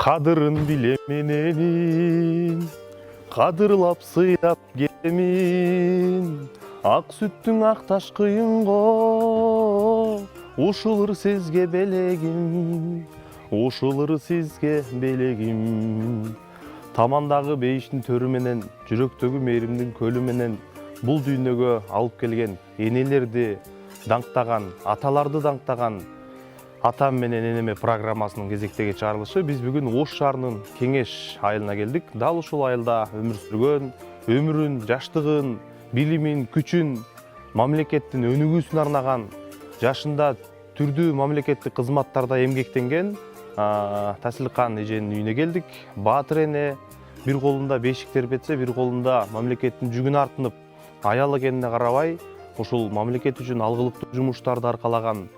Kadırın bileмененин, кадырлап сыйлап келемин. Ак сүттүң ак таш кыйынго, ушулur сизге белегим, ушулur сизге белегим. Тамандагы бейиштин төрү менен, жүрөктөгү мээримдин көлү менен бул дүйнөгө алып келген энелерди даңктаган, аталарды даңктаган Атам менен энеме программасынын кезектеги чыгарылышы. Биз бүгүн Ош шаарынын Кеңеш айылына келдик. Дал ушул айылда өмүр сүргөн, өмүрүн, жаштыгын, билимин, күчүн мамлекеттин өнүгүүсүнө арнаган, жашында түрдүү мамлекеттик кызматтарда эмгектенген Тасилкан эженин үйүнө келдик. Баатыр эне бир колунда бешик тербетсе, бир колунда мамлекеттин жүгүн артынып, аял экенине карабай, ушул мамлекет үчүн алгылыктуу жумуштарды аркалаган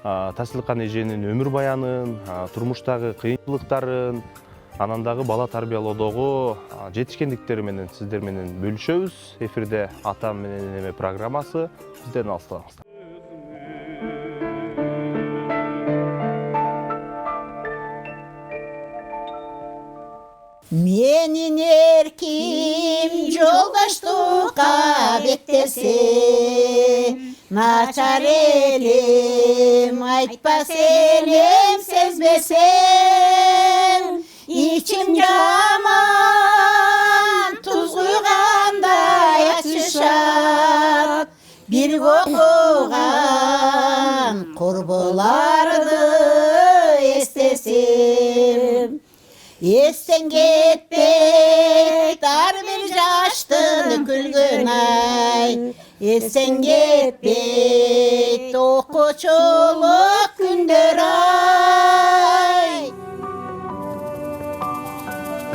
Тасилкан эженин өмүр баянын, турмуштагы кыйынчылыктарын, анан дагы бала тарбиялоодогу жетишкендиктери менен сиздер менен бөлүшөбүз. Эфирде Атам менен энеме программасы. Бизден алыстабаңыздар. Менин эрким жолдаштыкка беттесе, начар элем айтпас элем сезбесем, ичим жаман туз куйгандай ачышат, бир окуган курбуларды эстесем. Естен кетпек дар бир жаштын күлгөн ай, естен кетпек окуучулук күндөр ай.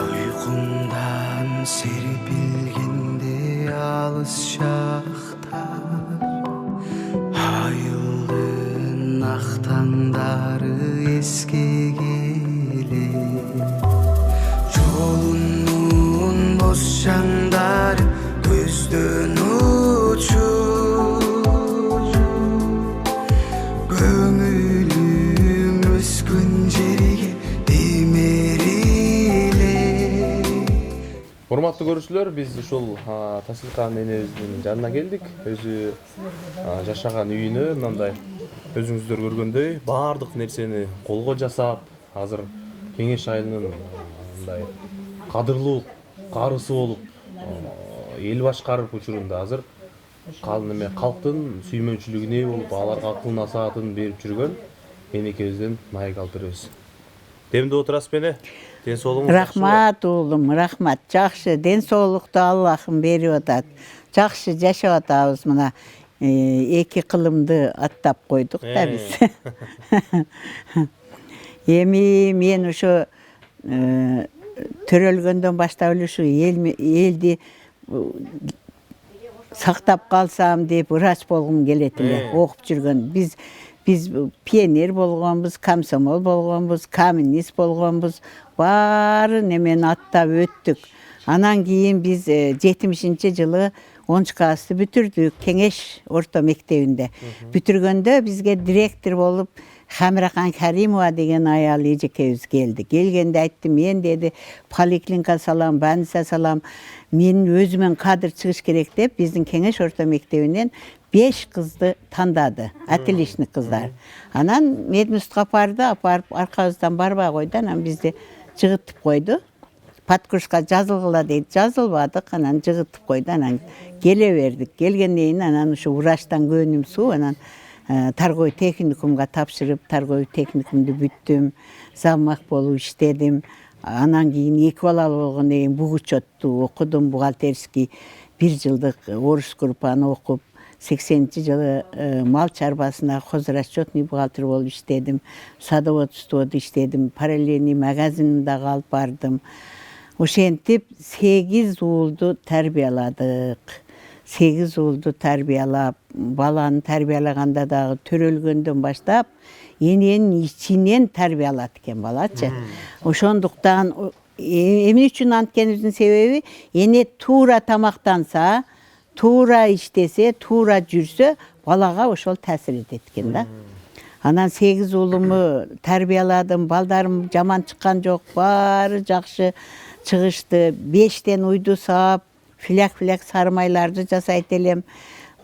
Uykumdan serpilgende alыс şaxtar, ayıldın aktandары eske gelir. Yolunun boz şandar gözden uçur, gömülüm öskün жерге демериле. Урматтуу көрүүчүлөр, биз ушул Тасилкан энебиздин жанына келдик. Өзү жашаган үйүнө мындай өзүңүздөр көргөндөй баардык нерсени колго жасап, азыр Кеңеш айылынын мындай кадырлуу карысы болуп, эл башкарып учурунда азыр калктын сүймөнчүлүгүнө ээ болуп, аларга акыл насаатын берип жүргөн энекебизден маек алып беребиз. Демдеп отурасызбы эне? Ден соолугуңуз жакшыбы? Рахмат уулум, рахмат. Жакшы, ден соолукту Аллахым берип атат. Жакшы жашап атабыз мына. Эки кылымды аттап койдук да биз. Эми мен ошо төрөлгөндөн баштап эле ушу элди сактап калсам деп врач болгум келет эле, окуп жүргөн. Биз пионер болгонбуз, комсомол болгонбуз, коммунист болгонбуз, баары немени аттап өттүк. Анан кийин биз 70-жылы 10 классты бүтүрдүк Кеңеш орто мектебинде. Бүтүргөндө бизге директор болуп Хамирахан Каримова деген аял эжекебиз келди. Келгенде айтты, мен деди поликлиника салам, больница салам, мен өзүмөн кадр чыгыш керек деп биздин Кеңеш орто мектебинен 5 кызды тандады, отличный кыздар. Анан мединститутка апарып аркабыздан барбай койду, анан бизди жыгытып койду. Подкурска жазылгыла дейт, жазылбадык, анан жыгытып койду, анан келе бердик. Келгенден кийин анан ушу врачтан көңүм суу, анан торговый техникумга тапшырып, торговый техникумду бүттүм, завмак болуп иштедим. Анан кийин 2 балалы болгондон кийин бухучетту окудум, бухгалтерский 1 жылдык орус группаны окуп, 80-жылы мал чарбасына хозрасчетный бухгалтер болуп иштедим, садоводстводо иштедим, параллельный магазинде калып бардым. Ошентип 8 уулду тарбияладык. 8 uuldu tarbiyalap, balаны tarbiyalaganda dagы төрөлгөндөн баштап эненин ичинен тарбиялат экен балачы. Ошондуктан эмне үчүн анткенибиздин себеби эне туура тамактанса, туура иштесе, туура жүрсө, балага ошол таасир этет экен да. Анан 8 уулумду тарбияладым, балдарым жаман чыккан жок, баары жакшы чыгышты. 5тен уйду саап, филяк сармайларды жасайт элем.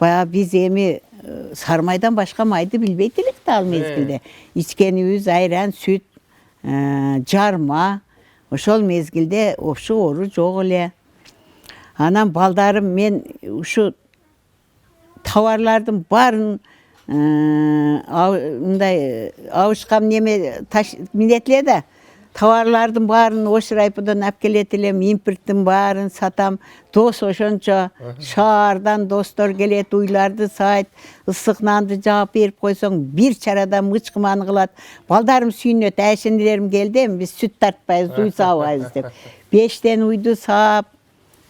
Баягы биз эми сармайдан башка майды билбейт элек да ал мезгилде. Ичкенибиз айран, сүт, жарма. Ошол мезгилде опшу оору жок эле. Анан балдарым мен ушу товарлардын баарын мындай абышкам неме таш минет эле да. Товарлардын баарын Ош райпыдан алып келет элем, импорттун баарын сатам. Дос ошончо шаардан достор келет, уйларды сайт, ысык нанды жаап берип койсоң, бир чарада мычкыманы кылат. Балдарым сүйүнөт, әшенелерим келди, биз сүт тартпайбыз, уй саабайбыз деп. 5тен уйду саап,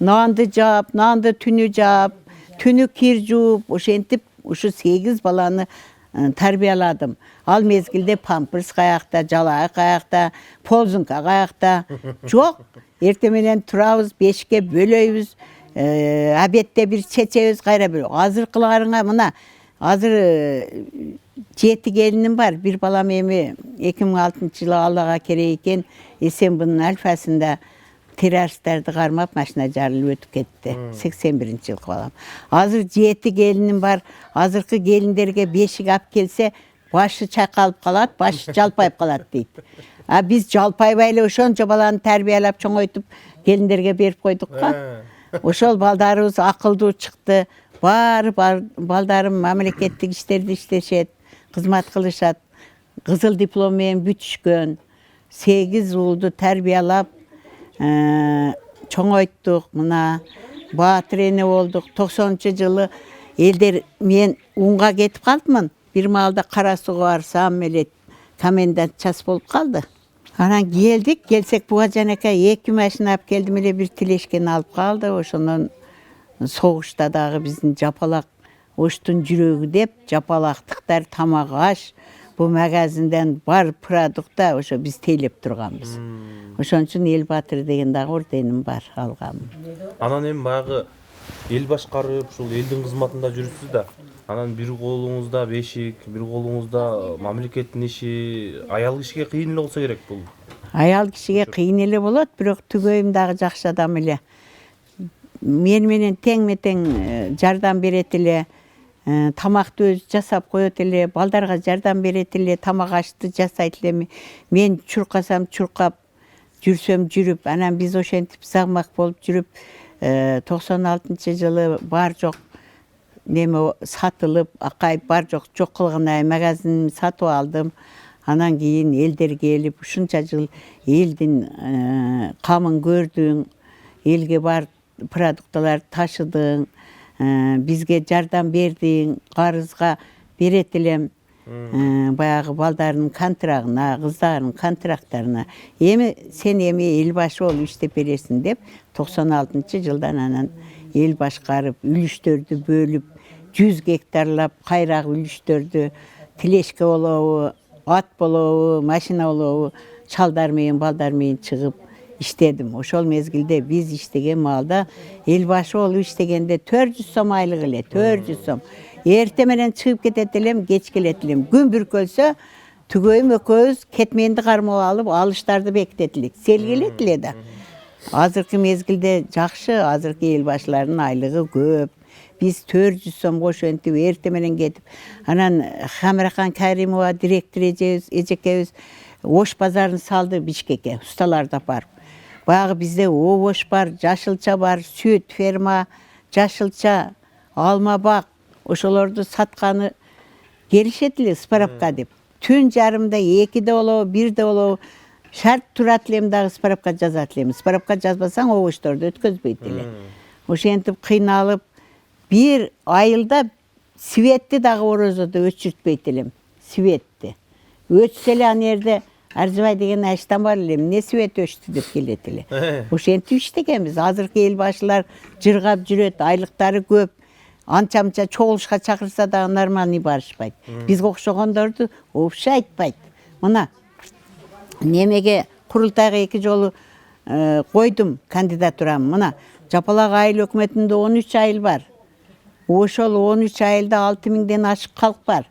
нанды жаап, нанды түнү жаап, түнү кир жууп, ошентип ушу 8 баланы тарбияладым. Ал мезгилде памперс каякта, жалаа каякта, ползунка каякта. Жок. Эрте менен турабыз, 5ке бөлөйбүз. Обедте бир чечебиз, кайра бир. Азыркыларыңа мына азыр 7 келиним бар. Бир балам эми 2006-жылы Аллага керек экен, Эсенбунун альфасында террористтерди кармап машина жарылып өтүп кетти. 81-жылкы балам. Азыр 7 келиним бар. Азыркы келиндерге бешик алып келсе, башы чайкалып калат, башы жалпайып калат дейт. А биз жалпайбай эле ошончо баланы тарбиялап чоңойтуп келиндерге берип койдук го. Ошол балдарыбыз акылдуу чыкты. Баары балдарым мамлекеттик иштерди иштешет, кызмат кылышат. Кызыл диплом менен бүтүшкөн. 8 уулду тарбиялап чоңойттук. Мына баатыр эне болдук. 90-жылы элдер мен унга кетип калдымын. Бир маалда кара сууга барсам эле комендант час болуп калды. Анан келдик, келсек буга жанака 2 машина алып келдим эле, бир тилешкени алып калды. Ошондон согушта дагы биздин жапалак Оштун жүрөгү деп жапалактыктар, тамак аш, бу магазинден бар продукта ошо биз тейлеп турганбыз. Ошон үчүн эл баатыры деген дагы орденим бар, алгам. Анан эми баягы эл башкарып, ушул элдин кызматында жүрүпсүз да. Анан бир колуңузда бешик, бир колуңузда мамлекеттин иши, аял кишиге кыйын эле болсо керек бул. Аял кишиге кыйын эле болот, бирок түгөйүм дагы жакшы адам эле. Мен менен тең-метең жардам берет эле, тамакты өзү жасап коет эле, балдарга жардам берет эле, тамак ашты жасайт эле. Мен чуркасам чуркап, жүрсөм жүрүп, анан биз ошентип сагмак болуп жүрүп, 96-жылы бар жок неме сатылып, акайып бар жок кылган магазин сатып алдым. Анан кийин элдер келип, ушунча жыл элдин камын көрдүң, элге бар продукталарды ташыдың, бизге жардам бердиң, карызга берет элем. Баягы балдардын контрагына, кыздардын контракттарына. Эми сен эл башы болуп иштеп бересиң деп 96-жылдан анан эл башкарып, үлүштөрдү бөлүп, 100 гектарлап кайрак үлүштөрдү, тилешке болобу, ат болобу, машина болобу, чалдар менен, балдар менен чыгып иштедим. Ошол мезгилде биз иштеген маалда эл башы болуп иштегенде 400 сом айлык эле, 400 сом. Эрте менен чыгып кетет элем, кеч келет элем. Күн бүркөлсө, түгөйүм экөөбүз кетменди кармап алып, алыштарды бекитет элек. Сел келет эле да. Азыркы мезгилде жакшы, азыркы эл башыларынын айлыгы көп. Биз 400 сомго ошентип эрте менен кетип, анан Хамирахан Каримова директор эжекебиз Ош базарын салды Бишкекке, усталарды апарып. Баягы бизде овош бар, жашылча бар, сүт ферма, жашылча, алма бак, ошолорду сатканы келишет эле справка деп. Түн жарымда 2-де болобу, 1-де болобу, шарт турат элем дагы справка жазат элем. Справка жазбасаң овочторду өткөзбөйт эле. Ошентип кыйналып, бир айылда светти дагы орозодо өчүртпөйт элем. Светти. Өтсө эле аны жерде Арзыбай деген аштан бар эле эмне свет өчтү деп келет эле. Ошентип иштегенбиз. Азыркы эл башчылар жыргап жүрөт, айлыктары көп. Анча-мынча чогулушка чакырса дагы нормальный барышпайт. Бизге окшогондорду вообще айтпайт. Мына немеге курултайга 2 жолу койдум кандидатурамды. Мына Жапалак айыл өкмөтүндө 13 айыл бар. Ошол 13 айылда 6000ден ашык калк бар.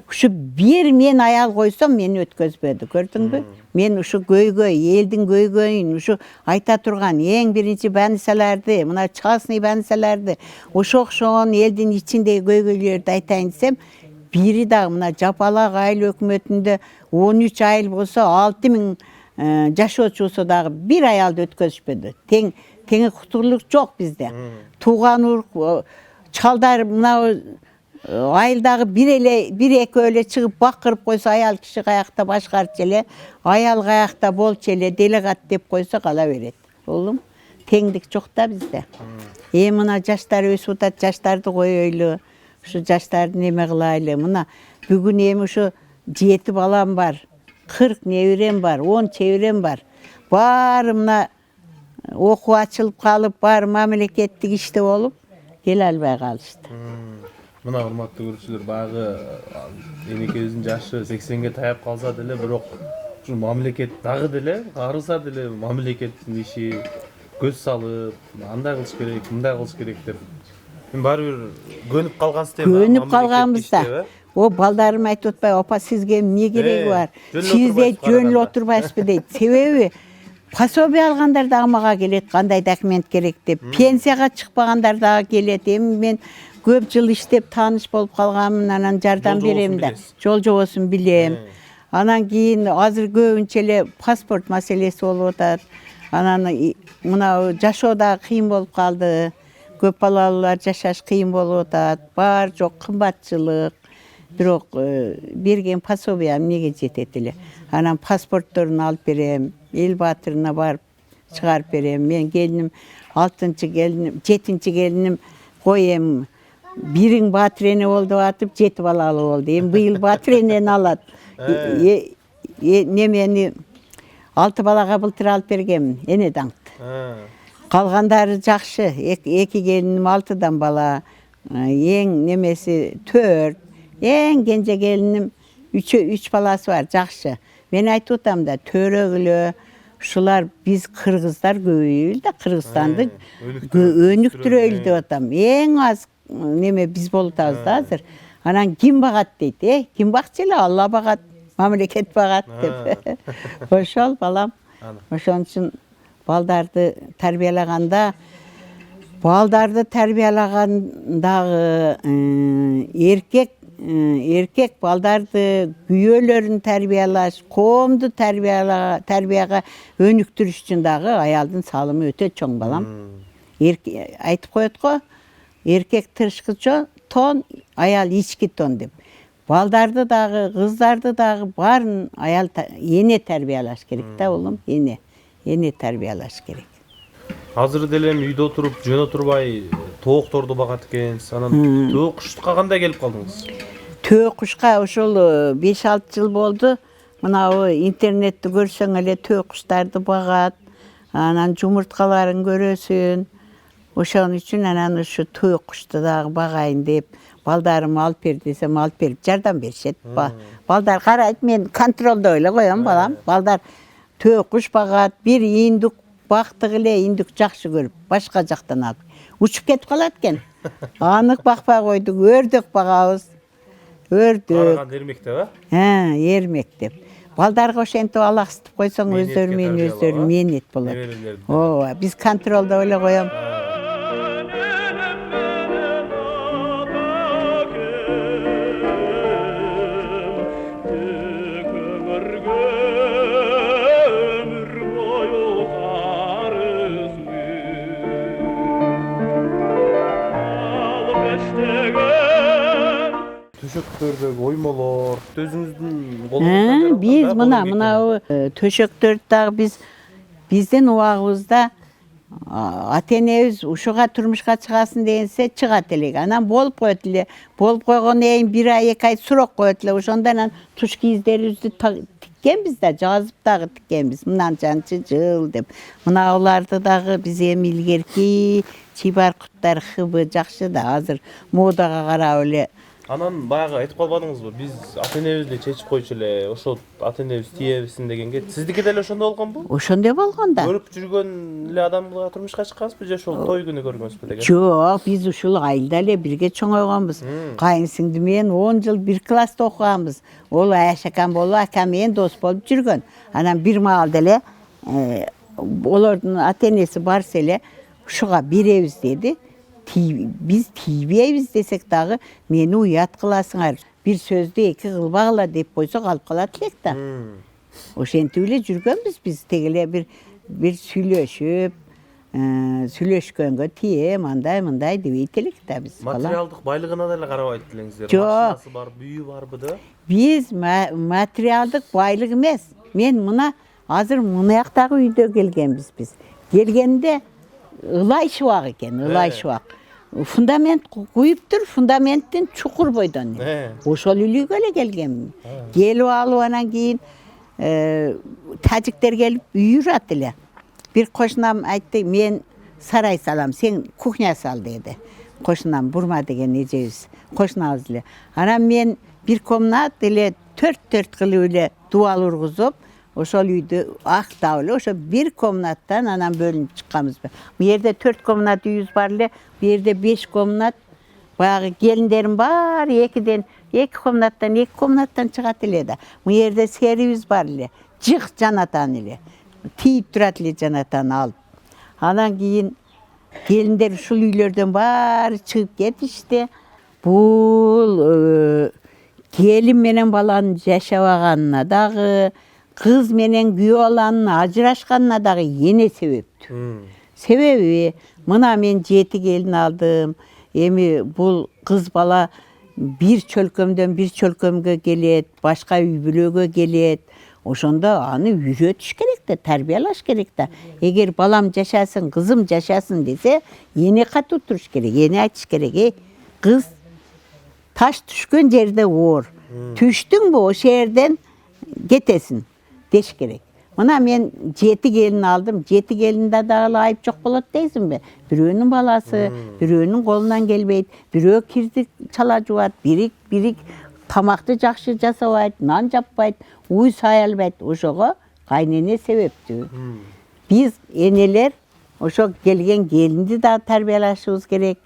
Ушу бир мен аял койсом мени өткөзбөдү. Көрдүңбү? Мен ушу көйгөй, элдин көйгөйүн, ушу айта турган эң биринчи больницаларды, мына частный больницаларды, ошо окшогон элдин ичиндеги көйгөйлөрдү айтайын десем, бири дагы мына Жапалак айыл өкмөтүндө 13 айыл болсо 6000 жашоочусу дагы бир аялды өткөзүшпөдү. Тең кутурлук жок бизде. Тууган урук чалдар мына айылдагы бир эки эле чыгып бакырып койсо аял киши каякта башкарчу эле, аял каякта болчу эле, делегат деп койсо кала берет. Болдум. Теңдик жок да бизде. Мына жаштар өсүп атат, жаштарды коёйлу. Ушу жаштарды неме кылайлы. Мына бүгүн эми ушу 7 балам бар, 40 неберем бар, 10 чеберем бар. Баары мына окуу ачылып калып, баары мамлекеттик иште болуп келе албай калышты. Мына урматтуу көрүүчүлөр, багы энекебиздин жашы 80ге таяп калса деле, бирок ушу мамлекет дагы деле арыза деле мамлекеттин иши көз салып, андай кылыш керек, мындай кылыш керек деп. Мен баары бир көнүп калгансыз деп. Көнүп калганбыз да. О балдарым айтып атпай, апа сизге эмне кереги бар? Сиз де жөн эле отурбайсызбы дейт. Себеби пособие алгандар дагы мага келет, кандай документ керек деп. Пенсияга чыкпагандар дагы келет. Эми мен көп жыл иштеп тааныш болуп калганмын, анан жардам берем да. Жол жобосун билем. Анан кийин азыр көбүнчө эле паспорт маселеси болуп атат. Анан мына жашоо дагы кыйын болуп калды. Көп балалуулар жашаш кыйын болуп атат. Бар жок кымбатчылык. Бирок берген пособие эмнеге жетет эле. Анан паспортторун алып берем, эл баатырына барып чыгарып берем. Мен келиним 6-чы келиним, 7-чи келиним коем. Бириң баатыр эне болду атып 7 балалуу болду. Эми быйыл баатыр энени алат. Немени 6 балага былтыр алып бергем, эне даңкты. Калгандары жакшы. 2 келиним 6дан бала, эң немеси 4. Эң кенже келиним 3 баласы бар, жакшы. Мен айтып атам да, төрөгүлө ушулар биз кыргыздар көбөйүлдү да, Кыргызстанды өнүктүрөйлү деп атам. Эң аз неме биз болуп атабыз да азыр. Анан ким багат дейт, ким бакчу эле, Алла багат, мамлекет багат деп. Ошол балам. Ошон үчүн балдарды тарбиялаганда дагы эркек балдарды күйөөлөрүн тарбиялаш, коомду тарбияга өнүктүрүш үчүн дагы аялдын салымы өтө чоң балам. Айтып коет го, эркек тышкыча тон, аял ички тон деп. Балдарды дагы, кыздарды дагы баарын аял эне тарбиялаш керек да, улум, эне тарбиялаш керек. Азыр деле үйдө отуруп, жөн отурбай тоокторду багат экенсиз. Анан тоок кушка кандай келип калдыңыз? Тоок кушка ошол 5-6 жыл болду. Мына интернетти көрсөң эле тоок куштарды багат. Анан жумурткаларын көрөсүн. Ошон үчүн анан ушу тоок кушту дагы багайын деп, балдарым алып бер десем, алып берип жардам беришет. Балдар карайт, мен контролдой эле коем балам. Балдар тоок куш багат, бир индук бактык эле, индук жакшы көрүп, башка жактан алып. Учуп кетип калат экен. Анык бакпай койдук, өрдөк багабыз. Өрдөк. Эрмек деп, эрмек деп. Балдарга ошентип алаксытып койсоң, өздөрү менен өздөрү менет болот. Ооба, биз контролдой эле коем. Төшөктөрдөгү оймолор, өзүңүздүн колуңуздан биз мына төшөктөрдү дагы биздин убагыбызда ата-энебиз ушуга турмушка чыгасын дегенсе чыгат элек. Анан болуп коет эле. Болуп койгондон кийин 1 ай 2 ай сурок коет эле. Ошондон анан туш кийиздерибизди тиккенбиз да, жазып дагы тиккенбиз. Мындан жанчы жыл деп. Мынауларды дагы биз эми илгерки чибаркуттар хыбы жакшы да, азыр модага карап эле. Анан баягы айтып калбадыңызбы? Биз ата-энебизди чечип койчу эле, ошол ата-энебиз тиебизин дегенге. Сиздики деле ошондой болгонбу? Ошондой болгон да. Көрүп жүргөн эле адамга турмушка чыккансызбы же ошол той күнү көргөнсүзбү деген? Жок, биз ушул айылда эле бирге чоңойгонбуз. Кайынсиңди менен 10 жыл бир класста окуганбыз. Ол Айшакан болуп, акам менен дос болуп жүргөн. Анан бир маалда эле олордун ата-энеси барса эле ушуга беребиз деди. Биз тийбейбиз десек дагы мени уят кыласыңар. Бир сөздү эки кылбагыла деп койсо калып калат элек да. Ошентип эле жүргөнбүз биз тегеле бир сүйлөшүп, сүйлөшкөнгө тие мындай дебейт элек да биз. Материалдык байлыгына деле карабайт элеңиздер. Жок. Машинасы бар, бүйү барбы да? Биз материалдык байлык эмес. Мен мына азыр мынаяктагы үйдө келгенбиз биз. Келгенде ылай шыбак экен, ылай шыбак. Фундамент куюптур, фундаменттин чукур бойдон. Ошол үйлүгө эле келгенмин. Келип алып анан кийин тажиктер келип үй урат эле. Бир кошунам айтты, мен сарай салам, сен кухня сал деди. Кошунам Бурма деген эжебиз, кошунабыз эле. Анан мен бир комнат эле 4 кылып эле дубал ургузуп, ошол үйдү актап эле, ошо бир комнаттан анан бөлүнүп чыкканбызбы. Бу жерде 4 комнат үйүбүз бар эле, бу жерде 5 комнат. Баягы келиндерим бар, 2 комнаттан чыгат эле да. Бу жерде серибиз бар эле, жык жанатан эле. Тийип турат эле жанатан алып. Анан кийин келиндер ушул үйлөрдөн баары чыгып кетишти. Бул келин менен баланын жашабаганына дагы, кыз менен күйөө баланын ажырашканына дагы эне себептүү. Себеби мына мен 7 келин алдым. Эми бул кыз бала бир чөлкөмдөн бир чөлкөмгө келет, башка үй бүлөгө келет. Ошондо аны үйрөтүш керек да, тарбиялаш керек да. Эгер балам жашасын, кызым жашасын десе, эне катуу туруш керек, эне айтыш керек. Кыз таш түшкөн жерде оор. Түштүңбү, ошол жерден кетесиң деш керек. Мына мен 7 келин алдым, 7 келинде дагы айып жок болот дейсиңби? Бирөөнүн баласы, бирөөнүн колунан келбейт, бирөө кирди чала жубат, бирик тамакты жакшы жасабайт, нан жаппайт, уй сай албайт. Ошого кайнене себептүү. Биз энелер ошо келген келинди дагы тарбиялашыбыз керек.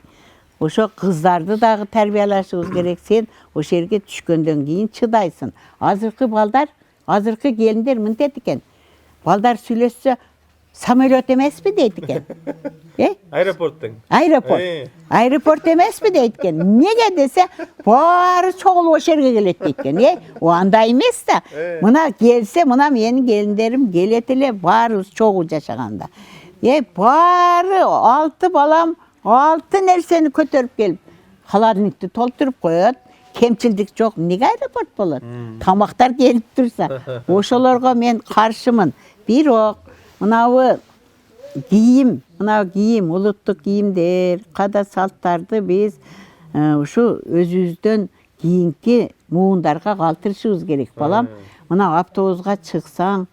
Ошо кыздарды дагы тарбиялашыбыз керек. Сен ошо жерге түшкөндөн кийин чыдайсың. Азыркы балдар, азыркы келиндер мынтет экен. Балдар сүйлөшсө, самолет эмеспи дейт экен. Аэропорттың. Аэропорт эмеспи дейт экен. Неге десе, баары чогулуп ошол жерге келет дейт экен. Андай эмес да. Мына келсе, мына менин келиндерим келет эле, баарыбыз чогуу жашаганда. Баары 6 балам 6 нерсени көтөрүп келип, холодильникти толтуруп коет. Кемчилдик жок, неге аэропорт болот? Тамактар келип турса, ошолорго мен каршымын. Бирок мынабы кийим, улуттук кийимдер, када салттарды биз ушу өзүбүздөн кийинки муундарга калтырышыбыз керек. Балам, мына автобуска чыксаң,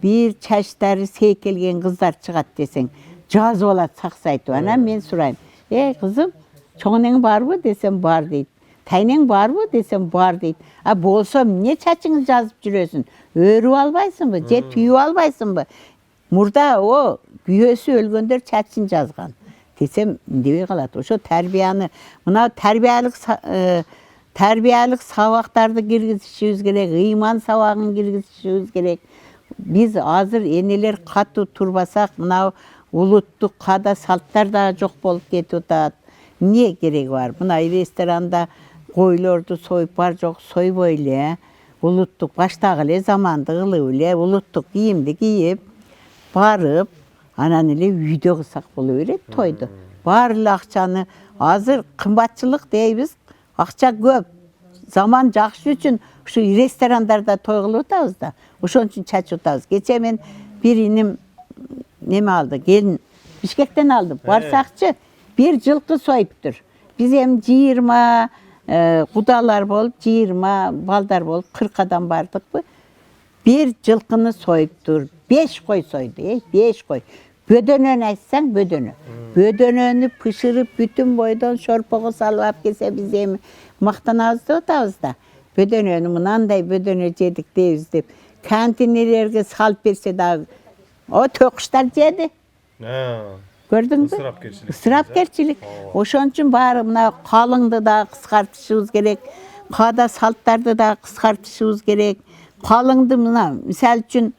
бир чачтары сейкелген кыздар чыгат десең, жазып алат саксайтып. Анан мен сурайм: кызым, чоң энең барбы десем, бар дейт. Тайнең барбы десем, бар дейт. Болсо эмне чачыңды жазып жүрөсүн? Өрүп албайсыңбы, же түйүп албайсыңбы? Мурда күйөөсү өлгөндөр чачын жазган десем, индебей калат. Ошо тарбияны, мына тарбиялык сабактарды киргизишибиз керек, ыйман сабагын киргизишибиз керек. Биз азыр энелер катуу турбасак, мына улуттук када салттар да жок болуп кетип атат. Эмне кереги бар? Мына ресторанда койлорду союп бар жок, сойбой эле, улуттук баштагы эле заманды кылып эле, улуттук кийимди кийип барып, анан эле үйдө кылсак боло берет тойду. Бар эле акчаны, азыр кымбатчылык дейбиз, акча көп. Заман жакшы үчүн ушу ресторандарда той кылып атабыз да. Ошон үчүн чачып атабыз. Кече мен бир иним неме алды, келин Бишкектен алды. Барсакчы, бир жылкы союптур. Биз эми 20 кудалар болуп, 20 балдар болуп, 40 адам бардыкпы. Bir жылқыны soyuptur, 5 koy soydu, 5 koy. Bödönön açsan bödönü. Bödönönü pişirip bütün boydan şorpoğu salvap kese biz hem maqtanabız da otağızda. Bödönönü mınanday bödönö jedik deybiz dep. Kantinelerge salып berse da o töküşler jedi. Gördün mü? Isırapkerçilik. Oşon üçün bari mına kalыңды da kıskartışımız gerek. Kada saltарды da kıskartışımız gerek. Kalыңды mına misal üçün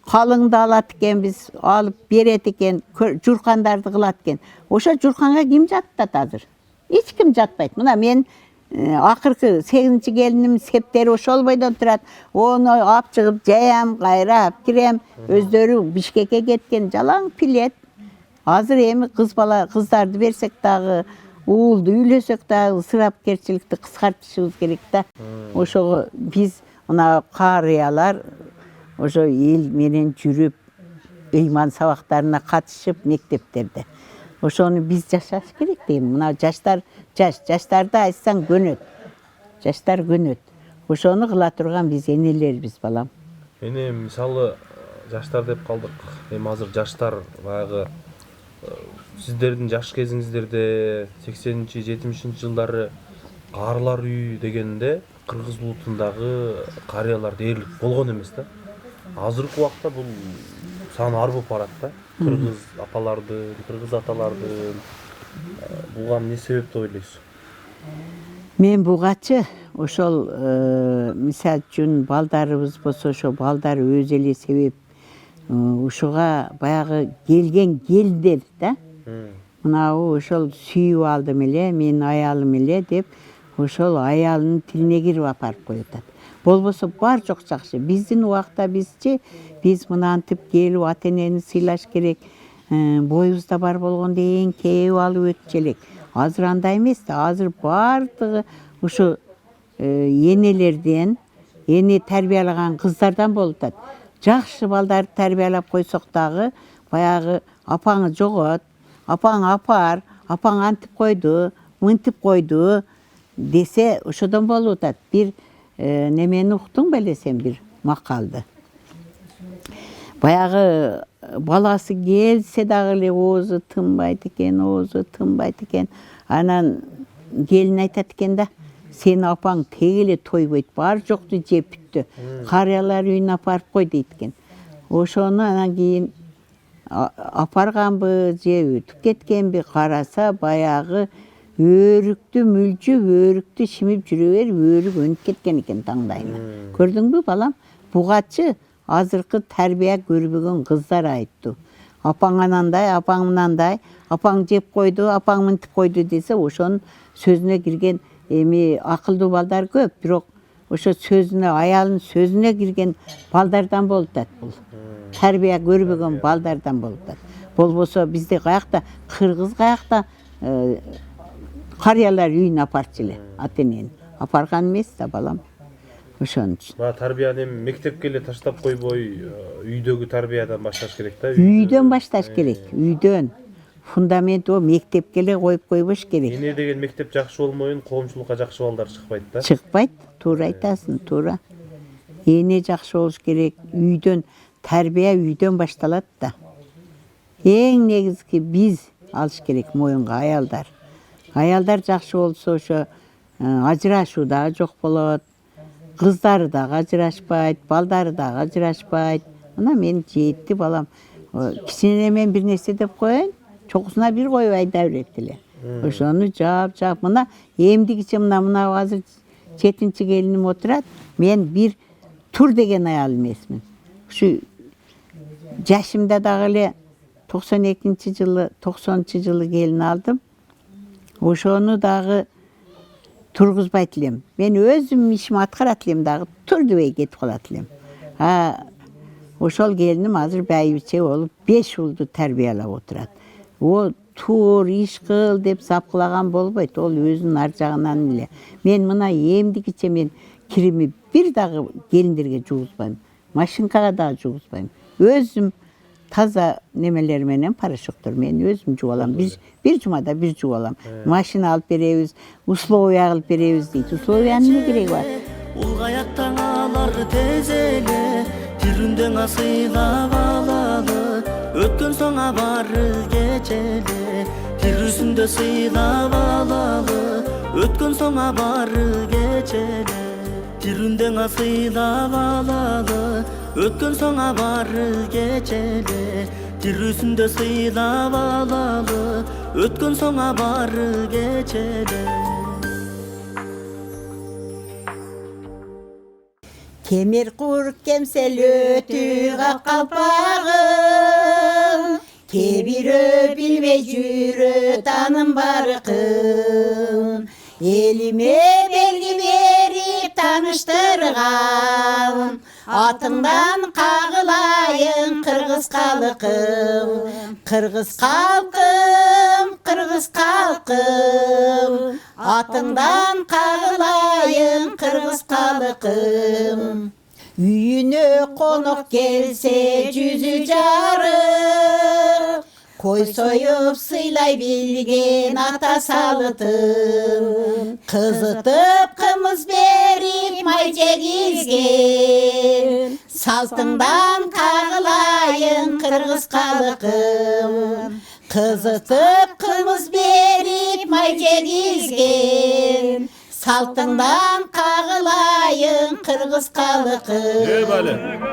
kalыңды alat eken biz alıp beret eken, jurkandardı kılat eken. Oşa jurkanга kim jattat azır? Hiç kim jatpayt. Mına men akırkı 8-ci gelinim septeri oşol boyda turat. Onu ap çıkıp jayam, kayra ap kirem. Özdörü Bişkek'e ketken jalan pilet. Hazır emi kızdardı versek dağı, uğuldu üylesek dağı ısırapkerçilikti kıskartışımız gerek da. Oşo biz ona qariyalar oşo el menen жүрüp ыйман сабактарына катышып мектептерде. Ошону biz жашаш керек дейм. Мына жаштар жаштарды айтсаң көнөт. Жаштар көнөт. Ошону кыла турган биз энелербиз балам. Эне мисалы жаштар деп калдык. Эми азыр жаштар баягы сиздердин жаш кезиңиздерде 80-70 жылдары карылар үй дегенде кыргыз улутундагы карыялар дээрлик болгон эмес да. Азыркы убакта бул саны арбып барат да. Кыргыз апалардын, кыргыз аталардын. Буга эмне себеп деп ойлойсуз? Мен бугачы ошол мисал үчүн балдарыбыз болсо ошо балдар өз эле себеп ушуга баягы келген келдер да. Мынау ошол сүйүп алдым эле, мен аялым эле деп ошол аялынын тилине кирип апарып коёт. Болбосо бар жок жакшы. Биздин убакта биз мынантип келип ата-энени сыйлаш керек. Боюбузда бар болгондо эң кээп алып өтчү элек. Азыр андай эмес да. Азыр бардыгы ушу энелерден, эне тарбиялаган кыздардан болуп атат. Жакшы балдарды тарбиялап койсок дагы баягы апаңы жогот, апаң апар, апаң антип койду, мынтип койду десе ошодон болуп атат. Бир немени уктуң белесем бир макалды. Баягы баласы келсе дагы эле оозу тынбайт экен, Анан келин айтат экен да, сени апаң тег эле тойбойт, бар жокту жеп бүттү. Карыялар үйүнө апарып кой дейт экен. Ошону анан кийин апарганбы же өтүп кеткенби караса баягы өрүктү мүлжүп, өрүктү шимип жүрө берип, өрүк өнүп кеткен экен таңдайына. Көрдүңбү балам? Бугачы азыркы тарбия көрбөгөн кыздар айтту. Апаң анандай, апаң мынандай, апаң жеп койду, апаң мынтип койду десе, ошонун сөзүнө кирген эми акылдуу балдар көп, бирок ошо сөзүнө, аялынын сөзүнө кирген балдардан болуп атат бул. Тарбия көрбөгөн балдардан болуп атат. Болбосо бизде каякта, кыргыз каякта карыялар үйүнө апарчу эле ата-энени. Апарган эмес да балам. Ошон үчүн. Баа тарбияны эми мектепке эле таштап койбой, үйдөгү тарбиядан башташ керек да. Үйдөн башташ керек, үйдөн. Фундамент о мектепке эле коюп койбош керек. Эне деген мектеп жакшы болмойын, коомчулукка жакшы балдар чыкпайт да. Чыкпайт, туура айтасың, туура. Эне жакшы болуш керек, үйдөн, тарбия үйдөн башталат да. Эң негизги биз алыш керек моюнга аялдар. Аялдар жакшы болсо ошо ажырашуу да жок болот. Кыздары да ажырашпайт, балдары да ажырашпайт. Мына мен жетти балам. Кичине мен бир нерсе деп коеюн, чокусуна бир коюп айда берет эле. Ошону жаап, мына эмдигиче мына азыр 7-чи келиним отурат. Мен бир тур деген аял эмесмин. Ушу жашымда дагы эле 92-чи жылы, 90-чы жылы келин алдым. Ошону дагы тургузбайт элем. Мен өзүм ишими аткарат элем дагы турдубей кетип калат элем. Ошол келиним азыр байбиче болуп 5 уулду тарбиялап отурат. О тур иш кыл деп запкылаган болбойт. Ол өзүнүн ар жагынан эле. Мен мына эмдигиче мен кирими бир дагы келиндерге жугузбайм. Машинкага дагы жугузбайм. Өзүм таза немелер менен порошоктор мен өзүм жууп алам. Бир жумада бир жууп алам. Машина алып беребиз, условия кылып беребиз дейт. Условиянын эмне кереги бар? Улгаяк таңалар тез эле тирүндөн асыйлап алалы өткөн соңа бары кечеле тирүсүндө сыйлап алалы өткөн соңа бары кечеле тирүндөн асыйлап алалы өткөн соңа бары кечеле тирүсүндө сыйлап алалы өткөн соңа бары кечеле Кемер курк кемсел өтү калпагым кебирөө билбей жүрө таным баркым элиме белги берип тааныштырган атыңдан кагылайын кыргыз калкым кыргыз калкым кыргыз калкым атыңдан кагылайын кыргыз калкым үйүнө конок келсе жүзү жарык кой союп сыйлай билген ата салытын кызытып кымыз берип май жегизген салтыңдан кагылайын кыргыз калкым кызытып кымыз берип май жегизген салтыңдан кагылайын кыргыз калкым